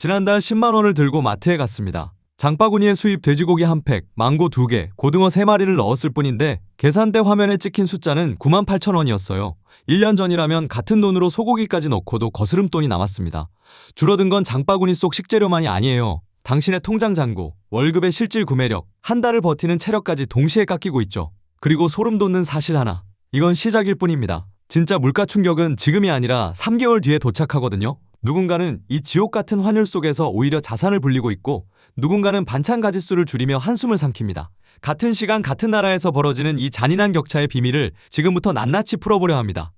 지난달 10만 원을 들고 마트에 갔습니다. 장바구니에 수입 돼지고기 한 팩, 망고 2개, 고등어 3마리를 넣었을 뿐인데 계산대 화면에 찍힌 숫자는 9만 8천 원이었어요. 1년 전이라면 같은 돈으로 소고기까지 넣고도 거스름돈이 남았습니다. 줄어든 건 장바구니 속 식재료만이 아니에요. 당신의 통장 잔고, 월급의 실질 구매력, 한 달을 버티는 체력까지 동시에 깎이고 있죠. 그리고 소름 돋는 사실 하나. 이건 시작일 뿐입니다. 진짜 물가 충격은 지금이 아니라 3개월 뒤에 도착하거든요. 누군가는 이 지옥 같은 환율 속에서 오히려 자산을 불리고 있고 누군가는 반찬 가짓수를 줄이며 한숨을 삼킵니다. 같은 시간 같은 나라에서 벌어지는 이 잔인한 격차의 비밀을 지금부터 낱낱이 풀어보려 합니다.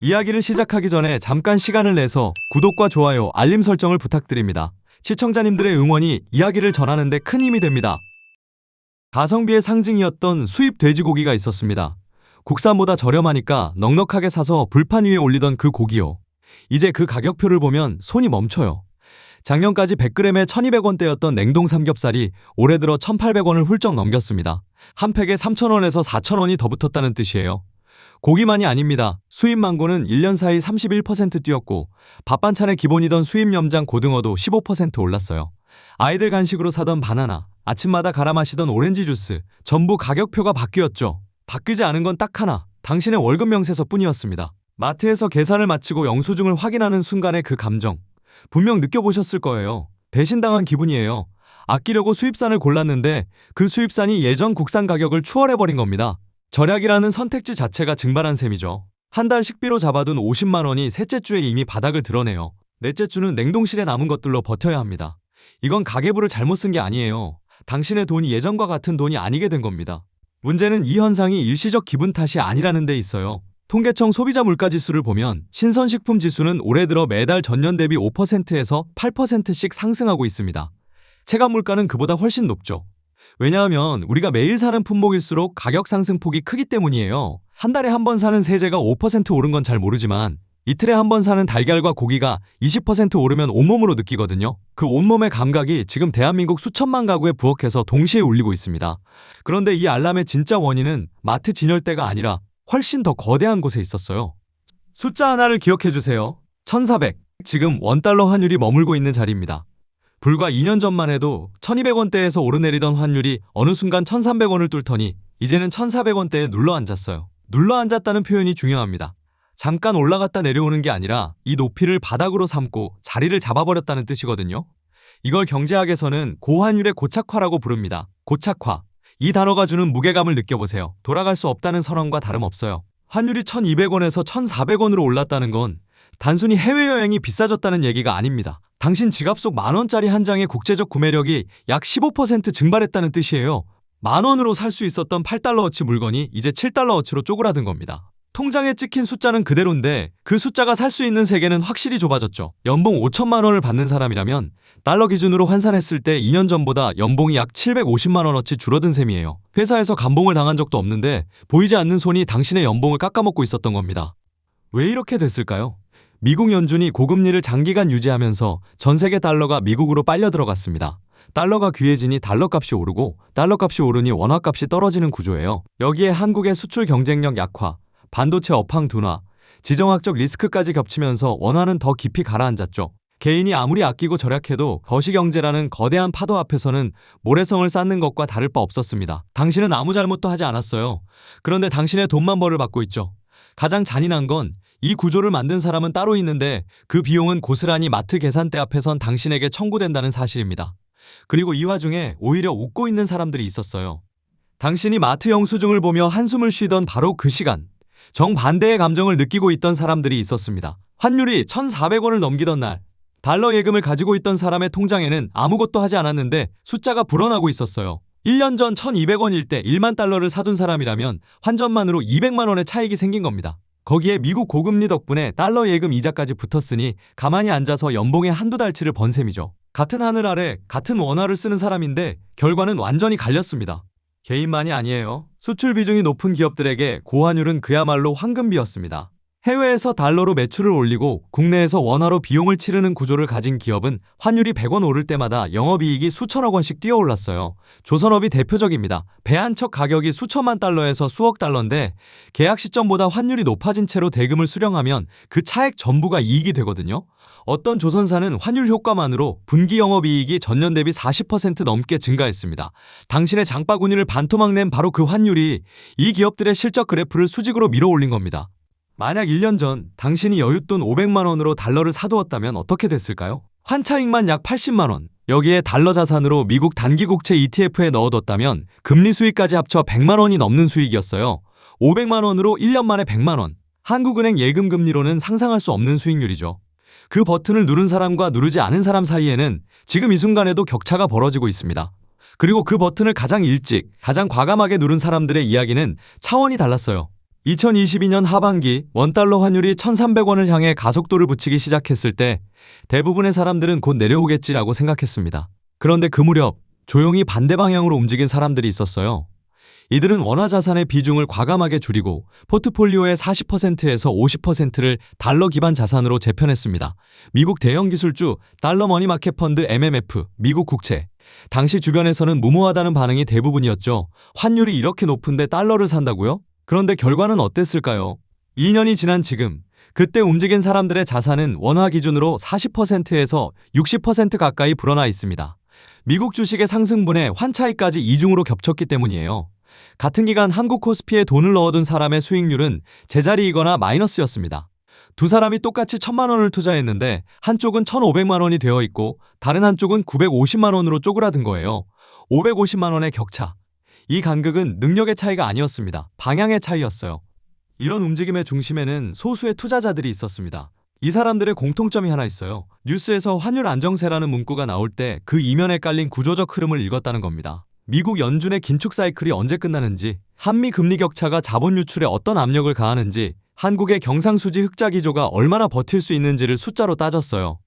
이야기를 시작하기 전에 잠깐 시간을 내서 구독과 좋아요, 알림 설정을 부탁드립니다. 시청자님들의 응원이 이야기를 전하는 데 큰 힘이 됩니다. 가성비의 상징이었던 수입 돼지고기가 있었습니다. 국산보다 저렴하니까 넉넉하게 사서 불판 위에 올리던 그 고기요. 이제 그 가격표를 보면 손이 멈춰요. 작년까지 100g에 1200원대였던 냉동 삼겹살이 올해 들어 1800원을 훌쩍 넘겼습니다. 한 팩에 3000원에서 4000원이 더 붙었다는 뜻이에요. 고기만이 아닙니다. 수입 망고는 1년 사이 31% 뛰었고 밥 반찬의 기본이던 수입 염장 고등어도 15% 올랐어요. 아이들 간식으로 사던 바나나, 아침마다 갈아 마시던 오렌지 주스, 전부 가격표가 바뀌었죠. 바뀌지 않은 건 딱 하나, 당신의 월급 명세서뿐이었습니다. 마트에서 계산을 마치고 영수증을 확인하는 순간의 그 감정, 분명 느껴보셨을 거예요. 배신당한 기분이에요. 아끼려고 수입산을 골랐는데 그 수입산이 예전 국산 가격을 추월해버린 겁니다. 절약이라는 선택지 자체가 증발한 셈이죠. 한 달 식비로 잡아둔 50만 원이 셋째 주에 이미 바닥을 드러내요. 넷째 주는 냉동실에 남은 것들로 버텨야 합니다. 이건 가계부를 잘못 쓴 게 아니에요. 당신의 돈이 예전과 같은 돈이 아니게 된 겁니다. 문제는 이 현상이 일시적 기분 탓이 아니라는 데 있어요. 통계청 소비자 물가지수를 보면 신선식품 지수는 올해 들어 매달 전년 대비 5%에서 8%씩 상승하고 있습니다. 체감 물가는 그보다 훨씬 높죠. 왜냐하면 우리가 매일 사는 품목일수록 가격 상승폭이 크기 때문이에요. 한 달에 한 번 사는 세제가 5% 오른 건 잘 모르지만 이틀에 한 번 사는 달걀과 고기가 20% 오르면 온몸으로 느끼거든요. 그 온몸의 감각이 지금 대한민국 수천만 가구에 부엌에서 동시에 울리고 있습니다. 그런데 이 알람의 진짜 원인은 마트 진열대가 아니라 훨씬 더 거대한 곳에 있었어요. 숫자 하나를 기억해주세요. 1400. 지금 원달러 환율이 머물고 있는 자리입니다. 불과 2년 전만 해도 1200원대에서 오르내리던 환율이 어느 순간 1300원을 뚫더니 이제는 1400원대에 눌러앉았어요. 눌러앉았다는 표현이 중요합니다. 잠깐 올라갔다 내려오는 게 아니라 이 높이를 바닥으로 삼고 자리를 잡아버렸다는 뜻이거든요. 이걸 경제학에서는 고환율의 고착화라고 부릅니다. 고착화. 이 단어가 주는 무게감을 느껴보세요. 돌아갈 수 없다는 선언과 다름없어요. 환율이 1200원에서 1400원으로 올랐다는 건 단순히 해외여행이 비싸졌다는 얘기가 아닙니다. 당신 지갑 속 만원짜리 한 장의 국제적 구매력이 약 15% 증발했다는 뜻이에요. 만원으로 살 수 있었던 8달러어치 물건이 이제 7달러어치로 쪼그라든 겁니다. 통장에 찍힌 숫자는 그대로인데 그 숫자가 살 수 있는 세계는 확실히 좁아졌죠. 연봉 5천만 원을 받는 사람이라면 달러 기준으로 환산했을 때 2년 전보다 연봉이 약 750만 원어치 줄어든 셈이에요. 회사에서 감봉을 당한 적도 없는데 보이지 않는 손이 당신의 연봉을 깎아먹고 있었던 겁니다. 왜 이렇게 됐을까요? 미국 연준이 고금리를 장기간 유지하면서 전 세계 달러가 미국으로 빨려 들어갔습니다. 달러가 귀해지니 달러 값이 오르고 달러 값이 오르니 원화 값이 떨어지는 구조예요. 여기에 한국의 수출 경쟁력 약화, 반도체 업황 둔화, 지정학적 리스크까지 겹치면서 원화는 더 깊이 가라앉았죠. 개인이 아무리 아끼고 절약해도 거시경제라는 거대한 파도 앞에서는 모래성을 쌓는 것과 다를 바 없었습니다. 당신은 아무 잘못도 하지 않았어요. 그런데 당신의 돈만 벌을 받고 있죠. 가장 잔인한 건 이 구조를 만든 사람은 따로 있는데 그 비용은 고스란히 마트 계산대 앞에선 당신에게 청구된다는 사실입니다. 그리고 이 와중에 오히려 웃고 있는 사람들이 있었어요. 당신이 마트 영수증을 보며 한숨을 쉬던 바로 그 시간, 정반대의 감정을 느끼고 있던 사람들이 있었습니다. 환율이 1400원을 넘기던 날, 달러 예금을 가지고 있던 사람의 통장에는 아무것도 하지 않았는데 숫자가 불어나고 있었어요. 1년 전 1200원일 때 1만 달러를 사둔 사람이라면 환전만으로 200만 원의 차익이 생긴 겁니다. 거기에 미국 고금리 덕분에 달러 예금 이자까지 붙었으니 가만히 앉아서 연봉의 한두 달치를 번 셈이죠. 같은 하늘 아래 같은 원화를 쓰는 사람인데 결과는 완전히 갈렸습니다. 개인만이 아니에요. 수출 비중이 높은 기업들에게 고환율은 그야말로 황금비였습니다. 해외에서 달러로 매출을 올리고 국내에서 원화로 비용을 치르는 구조를 가진 기업은 환율이 100원 오를 때마다 영업이익이 수천억 원씩 뛰어올랐어요. 조선업이 대표적입니다. 배 한 척 가격이 수천만 달러에서 수억 달러인데 계약 시점보다 환율이 높아진 채로 대금을 수령하면 그 차액 전부가 이익이 되거든요. 어떤 조선사는 환율 효과만으로 분기 영업이익이 전년 대비 40% 넘게 증가했습니다. 당신의 장바구니를 반토막 낸 바로 그 환율이 이 기업들의 실적 그래프를 수직으로 밀어올린 겁니다. 만약 1년 전 당신이 여윳돈 500만 원으로 달러를 사두었다면 어떻게 됐을까요? 환차익만 약 80만 원. 여기에 달러 자산으로 미국 단기국채 ETF에 넣어뒀다면 금리 수익까지 합쳐 100만 원이 넘는 수익이었어요. 500만 원으로 1년 만에 100만 원. 한국은행 예금 금리로는 상상할 수 없는 수익률이죠. 그 버튼을 누른 사람과 누르지 않은 사람 사이에는 지금 이 순간에도 격차가 벌어지고 있습니다. 그리고 그 버튼을 가장 일찍, 가장 과감하게 누른 사람들의 이야기는 차원이 달랐어요. 2022년 하반기 원달러 환율이 1,300원을 향해 가속도를 붙이기 시작했을 때 대부분의 사람들은 곧 내려오겠지라고 생각했습니다. 그런데 그 무렵 조용히 반대 방향으로 움직인 사람들이 있었어요. 이들은 원화 자산의 비중을 과감하게 줄이고 포트폴리오의 40%에서 50%를 달러 기반 자산으로 재편했습니다. 미국 대형 기술주, 달러 머니마켓 펀드 MMF, 미국 국채. 당시 주변에서는 무모하다는 반응이 대부분이었죠. 환율이 이렇게 높은데 달러를 산다고요? 그런데 결과는 어땠을까요? 2년이 지난 지금, 그때 움직인 사람들의 자산은 원화 기준으로 40%에서 60% 가까이 불어나 있습니다. 미국 주식의 상승분에 환차익까지 이중으로 겹쳤기 때문이에요. 같은 기간 한국 코스피에 돈을 넣어둔 사람의 수익률은 제자리이거나 마이너스였습니다. 두 사람이 똑같이 1,000만 원을 투자했는데 한쪽은 1,500만 원이 되어 있고 다른 한쪽은 950만 원으로 쪼그라든 거예요. 550만 원의 격차. 이 간극은 능력의 차이가 아니었습니다. 방향의 차이였어요. 이런 움직임의 중심에는 소수의 투자자들이 있었습니다. 이 사람들의 공통점이 하나 있어요. 뉴스에서 환율 안정세라는 문구가 나올 때 그 이면에 깔린 구조적 흐름을 읽었다는 겁니다. 미국 연준의 긴축 사이클이 언제 끝나는지, 한미 금리 격차가 자본 유출에 어떤 압력을 가하는지, 한국의 경상수지 흑자 기조가 얼마나 버틸 수 있는지를 숫자로 따졌어요.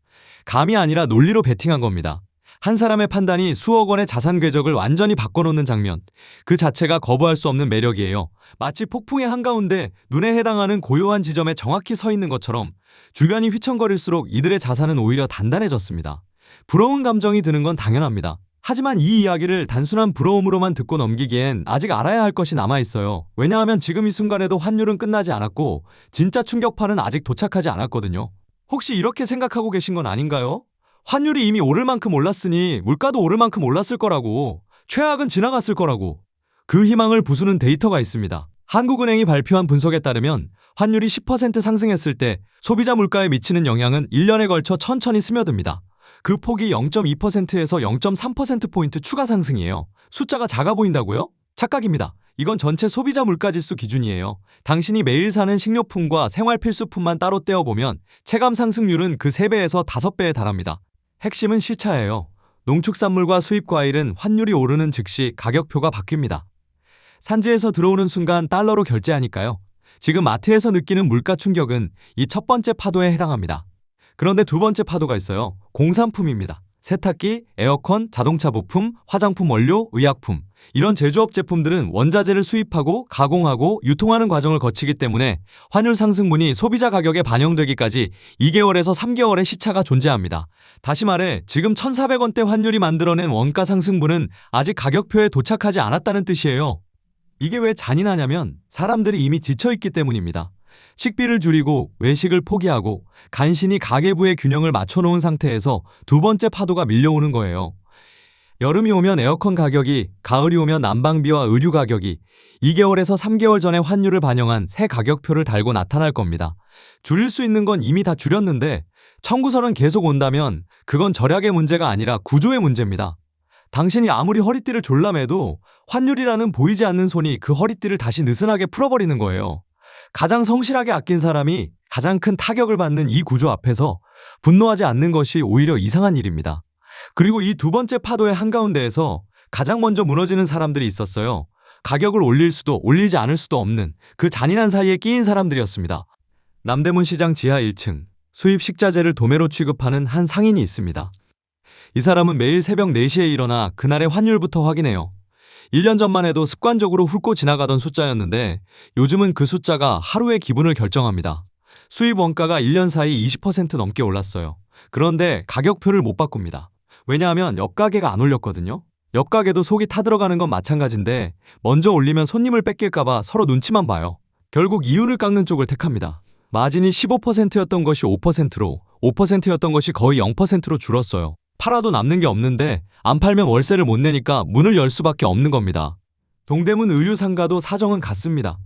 감이 아니라 논리로 베팅한 겁니다. 한 사람의 판단이 수억 원의 자산 궤적을 완전히 바꿔놓는 장면, 그 자체가 거부할 수 없는 매력이에요. 마치 폭풍의 한가운데 눈에 해당하는 고요한 지점에 정확히 서 있는 것처럼 주변이 휘청거릴수록 이들의 자산은 오히려 단단해졌습니다. 부러운 감정이 드는 건 당연합니다. 하지만 이 이야기를 단순한 부러움으로만 듣고 넘기기엔 아직 알아야 할 것이 남아있어요. 왜냐하면 지금 이 순간에도 환율은 끝나지 않았고 진짜 충격파는 아직 도착하지 않았거든요. 혹시 이렇게 생각하고 계신 건 아닌가요? 환율이 이미 오를 만큼 올랐으니 물가도 오를 만큼 올랐을 거라고, 최악은 지나갔을 거라고. 그 희망을 부수는 데이터가 있습니다. 한국은행이 발표한 분석에 따르면 환율이 10% 상승했을 때 소비자 물가에 미치는 영향은 1년에 걸쳐 천천히 스며듭니다. 그 폭이 0.2%에서 0.3%포인트 추가 상승이에요. 숫자가 작아 보인다고요? 착각입니다. 이건 전체 소비자 물가지수 기준이에요. 당신이 매일 사는 식료품과 생활필수품만 따로 떼어보면 체감 상승률은 그 3배에서 5배에 달합니다. 핵심은 시차예요. 농축산물과 수입과일은 환율이 오르는 즉시 가격표가 바뀝니다. 산지에서 들어오는 순간 달러로 결제하니까요. 지금 마트에서 느끼는 물가 충격은 이 첫 번째 파도에 해당합니다. 그런데 두 번째 파도가 있어요. 공산품입니다. 세탁기, 에어컨, 자동차 부품, 화장품 원료, 의약품. 이런 제조업 제품들은 원자재를 수입하고 가공하고 유통하는 과정을 거치기 때문에 환율 상승분이 소비자 가격에 반영되기까지 2개월에서 3개월의 시차가 존재합니다. 다시 말해 지금 1,400원대 환율이 만들어낸 원가 상승분은 아직 가격표에 도착하지 않았다는 뜻이에요. 이게 왜 잔인하냐면 사람들이 이미 지쳐있기 때문입니다. 식비를 줄이고 외식을 포기하고 간신히 가계부의 균형을 맞춰놓은 상태에서 두 번째 파도가 밀려오는 거예요. 여름이 오면 에어컨 가격이, 가을이 오면 난방비와 의류 가격이 2개월에서 3개월 전에 환율을 반영한 새 가격표를 달고 나타날 겁니다. 줄일 수 있는 건 이미 다 줄였는데 청구서는 계속 온다면 그건 절약의 문제가 아니라 구조의 문제입니다. 당신이 아무리 허리띠를 졸라매도 환율이라는 보이지 않는 손이 그 허리띠를 다시 느슨하게 풀어버리는 거예요. 가장 성실하게 아낀 사람이 가장 큰 타격을 받는 이 구조 앞에서 분노하지 않는 것이 오히려 이상한 일입니다. 그리고 이 두 번째 파도의 한가운데에서 가장 먼저 무너지는 사람들이 있었어요. 가격을 올릴 수도 올리지 않을 수도 없는 그 잔인한 사이에 끼인 사람들이었습니다. 남대문 시장 지하 1층, 수입 식자재를 도매로 취급하는 한 상인이 있습니다. 이 사람은 매일 새벽 4시에 일어나 그날의 환율부터 확인해요. 1년 전만 해도 습관적으로 훑고 지나가던 숫자였는데 요즘은 그 숫자가 하루의 기분을 결정합니다. 수입 원가가 1년 사이 20% 넘게 올랐어요. 그런데 가격표를 못 바꿉니다. 왜냐하면 옆가게가 안 올렸거든요. 옆가게도 속이 타들어가는 건 마찬가지인데 먼저 올리면 손님을 뺏길까봐 서로 눈치만 봐요. 결국 이윤을 깎는 쪽을 택합니다. 마진이 15%였던 것이 5%로, 5%였던 것이 거의 0%로 줄었어요. 팔아도 남는 게 없는데 안 팔면 월세를 못 내니까 문을 열 수밖에 없는 겁니다. 동대문 의류상가도 사정은 같습니다.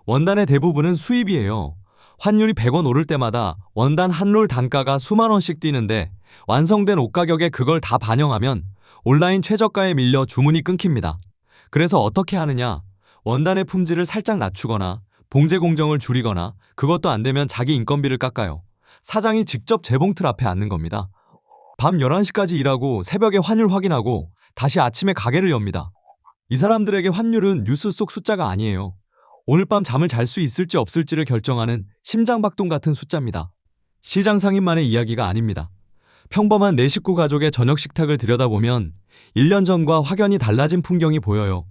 원단의 대부분은 수입이에요. 환율이 100원 오를 때마다 원단 한 롤 단가가 수만 원씩 뛰는데 완성된 옷 가격에 그걸 다 반영하면 온라인 최저가에 밀려 주문이 끊깁니다. 그래서 어떻게 하느냐? 원단의 품질을 살짝 낮추거나 봉제 공정을 줄이거나 그것도 안 되면 자기 인건비를 깎아요. 사장이 직접 재봉틀 앞에 앉는 겁니다. 밤 11시까지 일하고 새벽에 환율 확인하고 다시 아침에 가게를 엽니다. 이 사람들에게 환율은 뉴스 속 숫자가 아니에요. 오늘 밤 잠을 잘 수 있을지 없을지를 결정하는 심장박동 같은 숫자입니다. 시장 상인만의 이야기가 아닙니다. 평범한 내 식구 가족의 저녁 식탁을 들여다보면 1년 전과 확연히 달라진 풍경이 보여요.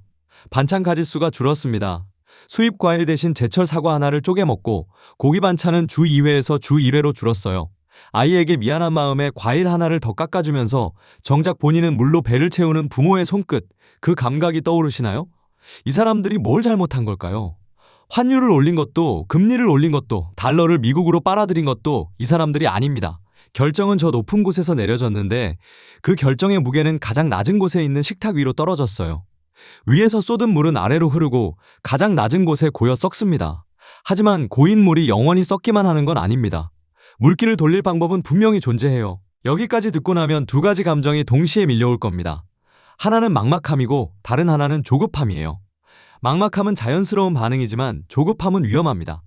반찬 가짓수가 줄었습니다. 수입 과일 대신 제철 사과 하나를 쪼개 먹고 고기 반찬은 주 2회에서 주 1회로 줄었어요. 아이에게 미안한 마음에 과일 하나를 더 깎아주면서 정작 본인은 물로 배를 채우는 부모의 손끝, 그 감각이 떠오르시나요? 이 사람들이 뭘 잘못한 걸까요? 환율을 올린 것도, 금리를 올린 것도, 달러를 미국으로 빨아들인 것도 이 사람들이 아닙니다. 결정은 저 높은 곳에서 내려졌는데 그 결정의 무게는 가장 낮은 곳에 있는 식탁 위로 떨어졌어요. 위에서 쏟은 물은 아래로 흐르고 가장 낮은 곳에 고여 썩습니다. 하지만 고인 물이 영원히 썩기만 하는 건 아닙니다. 물기를 돌릴 방법은 분명히 존재해요. 여기까지 듣고 나면 두 가지 감정이 동시에 밀려올 겁니다. 하나는 막막함이고 다른 하나는 조급함이에요. 막막함은 자연스러운 반응이지만 조급함은 위험합니다.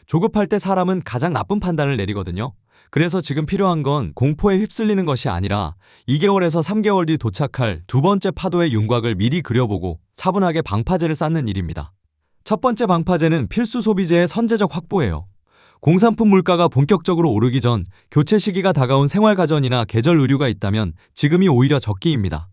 조급할 때 사람은 가장 나쁜 판단을 내리거든요. 그래서 지금 필요한 건 공포에 휩쓸리는 것이 아니라 2개월에서 3개월 뒤 도착할 두 번째 파도의 윤곽을 미리 그려보고 차분하게 방파제를 쌓는 일입니다. 첫 번째 방파제는 필수 소비재의 선제적 확보예요. 공산품 물가가 본격적으로 오르기 전 교체 시기가 다가온 생활가전이나 계절 의류가 있다면 지금이 오히려 적기입니다.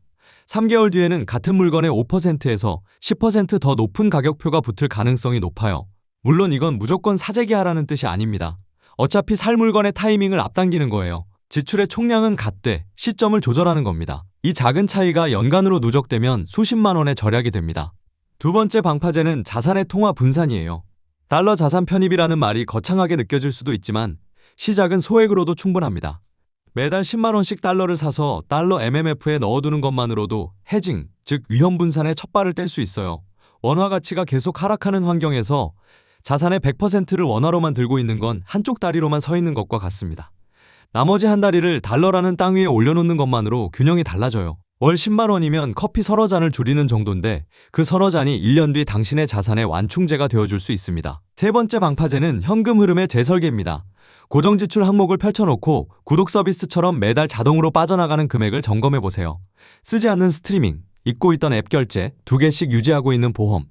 3개월 뒤에는 같은 물건의 5%에서 10% 더 높은 가격표가 붙을 가능성이 높아요. 물론 이건 무조건 사재기 하라는 뜻이 아닙니다. 어차피 살 물건의 타이밍을 앞당기는 거예요. 지출의 총량은 같되 시점을 조절하는 겁니다. 이 작은 차이가 연간으로 누적되면 수십만 원의 절약이 됩니다. 두 번째 방파제는 자산의 통화 분산이에요. 달러 자산 편입이라는 말이 거창하게 느껴질 수도 있지만 시작은 소액으로도 충분합니다. 매달 10만 원씩 달러를 사서 달러 MMF에 넣어두는 것만으로도 헤징, 즉 위험 분산의 첫 발을 뗄 수 있어요. 원화 가치가 계속 하락하는 환경에서 자산의 100%를 원화로만 들고 있는 건 한쪽 다리로만 서 있는 것과 같습니다. 나머지 한 다리를 달러라는 땅 위에 올려놓는 것만으로 균형이 달라져요. 월 10만 원이면 커피 서너 잔을 줄이는 정도인데 그 서너 잔이 1년 뒤 당신의 자산의 완충제가 되어줄 수 있습니다. 세 번째 방파제는 현금 흐름의 재설계입니다. 고정지출 항목을 펼쳐놓고 구독 서비스처럼 매달 자동으로 빠져나가는 금액을 점검해보세요. 쓰지 않는 스트리밍, 잊고 있던 앱 결제, 2개씩 유지하고 있는 보험,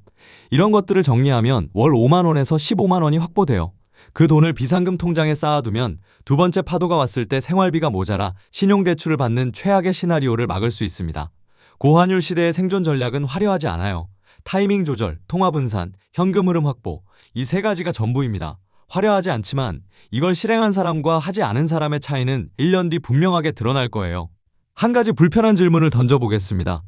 이런 것들을 정리하면 월 5만 원에서 15만 원이 확보돼요. 그 돈을 비상금 통장에 쌓아두면 두 번째 파도가 왔을 때 생활비가 모자라 신용대출을 받는 최악의 시나리오를 막을 수 있습니다. 고환율 시대의 생존 전략은 화려하지 않아요. 타이밍 조절, 통화 분산, 현금 흐름 확보, 이 세 가지가 전부입니다. 화려하지 않지만 이걸 실행한 사람과 하지 않은 사람의 차이는 1년 뒤 분명하게 드러날 거예요. 한 가지 불편한 질문을 던져보겠습니다.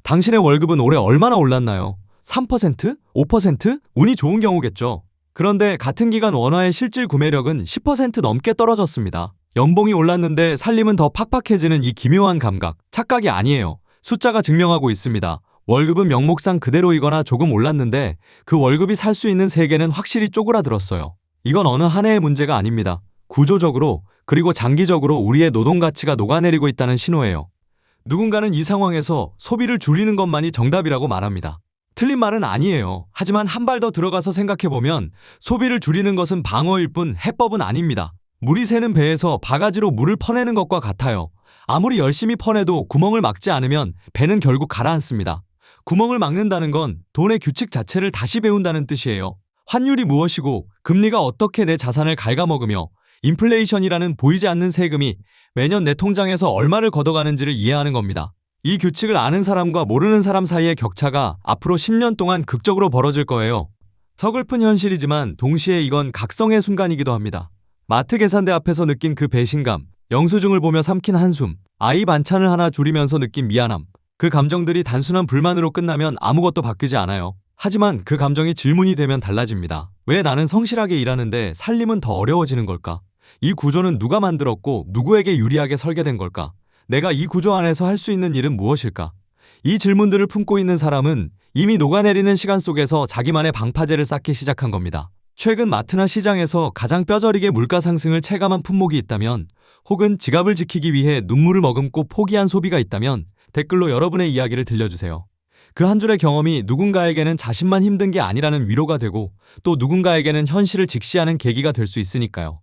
당신의 월급은 올해 얼마나 올랐나요? 3%? 5%? 운이 좋은 경우겠죠. 그런데 같은 기간 원화의 실질 구매력은 10% 넘게 떨어졌습니다. 연봉이 올랐는데 살림은 더 팍팍해지는 이 기묘한 감각, 착각이 아니에요. 숫자가 증명하고 있습니다. 월급은 명목상 그대로이거나 조금 올랐는데 그 월급이 살 수 있는 세계는 확실히 쪼그라들었어요. 이건 어느 한 해의 문제가 아닙니다. 구조적으로 그리고 장기적으로 우리의 노동 가치가 녹아내리고 있다는 신호예요. 누군가는 이 상황에서 소비를 줄이는 것만이 정답이라고 말합니다. 틀린 말은 아니에요. 하지만 한 발 더 들어가서 생각해보면 소비를 줄이는 것은 방어일 뿐 해법은 아닙니다. 물이 새는 배에서 바가지로 물을 퍼내는 것과 같아요. 아무리 열심히 퍼내도 구멍을 막지 않으면 배는 결국 가라앉습니다. 구멍을 막는다는 건 돈의 규칙 자체를 다시 배운다는 뜻이에요. 환율이 무엇이고 금리가 어떻게 내 자산을 갉아먹으며 인플레이션이라는 보이지 않는 세금이 매년 내 통장에서 얼마를 걷어가는지를 이해하는 겁니다. 이 규칙을 아는 사람과 모르는 사람 사이의 격차가 앞으로 10년 동안 극적으로 벌어질 거예요. 서글픈 현실이지만 동시에 이건 각성의 순간이기도 합니다. 마트 계산대 앞에서 느낀 그 배신감, 영수증을 보며 삼킨 한숨, 아이 반찬을 하나 줄이면서 느낀 미안함. 그 감정들이 단순한 불만으로 끝나면 아무것도 바뀌지 않아요. 하지만 그 감정이 질문이 되면 달라집니다. 왜 나는 성실하게 일하는데 살림은 더 어려워지는 걸까? 이 구조는 누가 만들었고 누구에게 유리하게 설계된 걸까? 내가 이 구조 안에서 할 수 있는 일은 무엇일까? 이 질문들을 품고 있는 사람은 이미 녹아내리는 시간 속에서 자기만의 방파제를 쌓기 시작한 겁니다. 최근 마트나 시장에서 가장 뼈저리게 물가 상승을 체감한 품목이 있다면, 혹은 지갑을 지키기 위해 눈물을 머금고 포기한 소비가 있다면 댓글로 여러분의 이야기를 들려주세요. 그 한 줄의 경험이 누군가에게는 자신만 힘든 게 아니라는 위로가 되고, 또 누군가에게는 현실을 직시하는 계기가 될 수 있으니까요.